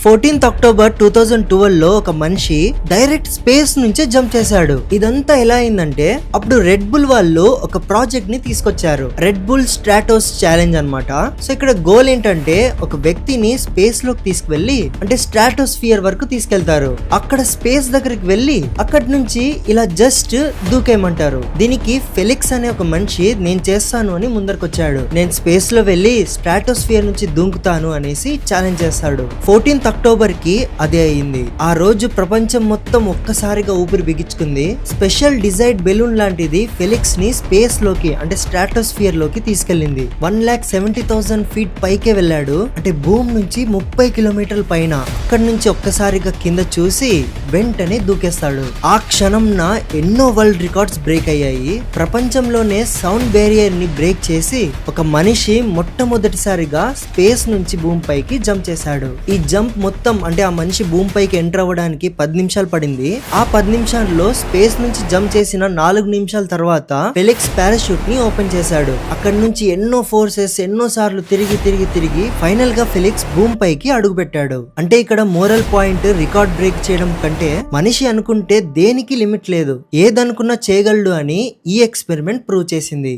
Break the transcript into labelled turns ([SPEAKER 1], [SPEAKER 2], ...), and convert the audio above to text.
[SPEAKER 1] 14th October 2012 లో ఒక మనిషి డైరెక్ట్ స్పేస్ నుంచే జంప్ చేశాడు. ఇదంతా ఎలా అయిందంటే అప్పుడు రెడ్ బుల్ వాళ్ళు ఒక ప్రాజెక్ట్ ని తీసుకొచ్చారు. రెడ్ బుల్ స్ట్రాటోస్ ఛాలెంజ్ అన్నమాట. సో ఇక్కడ గోల్ ఏంటంటే ఒక వ్యక్తిని స్పేస్ లోకి తీసుకువెళ్లి అంటే స్ట్రాటోస్ఫియర్ వరకు తీసుకెళ్తారు. అక్కడ స్పేస్ దగ్గరికి వెళ్లి అక్కడి నుంచి ఇలా జస్ట్ దూకేయమంటారు. దీనికి ఫెలిక్స్ అనే ఒక మనిషి నేను చేస్తాను అని ముందరకొచ్చాడు. నేను స్పేస్ లో వెళ్లి స్ట్రాటోస్ఫియర్ నుంచి దూకుతాను అనేసి ఛాలెంజ్ చేస్తాడు. 14th అక్టోబర్ కి అదే అయింది. ఆ రోజు ప్రపంచం మొత్తం ఒక్కసారిగా ఊపిరి బిగించుకుంది. స్పెషల్ డిజైర్డ్ బెలూన్ లాంటిది ఫెలిక్స్ ని స్పేస్ లోకి అంటే స్ట్రాటోస్ఫియర్ లోకి తీసుకెళ్లింది. 1,70,000 ఫీట్ పైకే వెళ్ళాడు. అంటే భూమి నుంచి 30 కిలోమీటర్ల పైన. అక్కడి నుంచి ఒక్కసారిగా కింద చూసి వెంటనే దూకేస్తాడు. ఆ క్షణంన ఎన్నో వరల్డ్ రికార్డ్స్ బ్రేక్ అయ్యాయి. ప్రపంచంలోనే సౌండ్ బ్యారియర్ ని బ్రేక్ చేసి ఒక మనిషి మొట్టమొదటిసారిగా స్పేస్ నుంచి భూమి పైకి జంప్ చేశాడు. ఈ జంప్ మొత్తం అంటే ఆ మనిషి భూమి పైకి ఎంటర్ అవ్వడానికి 10 నిమిషాలు పడింది. ఆ 10 నిమిషాల్లో స్పేస్ నుంచి జంప్ చేసిన 4 నిమిషాల తర్వాత ఫెలిక్స్ పారాషూట్ ని ఓపెన్ చేశాడు. అక్కడి నుంచి ఎన్నో ఫోర్సెస్ ఎన్నో సార్లు తిరిగి ఫైనల్ గా ఫెలిక్స్ భూమి పైకి అడుగు పెట్టాడు. అంటే ఇక్కడ మోరల్ పాయింట్ రికార్డ్ బ్రేక్ చేయడం కంటే మనిషి అనుకుంటే దేనికి లిమిట్ లేదు, ఏదనుకున్నా చేయగలడు అని ఈ ఎక్స్పెరిమెంట్ ప్రూవ్ చేసింది.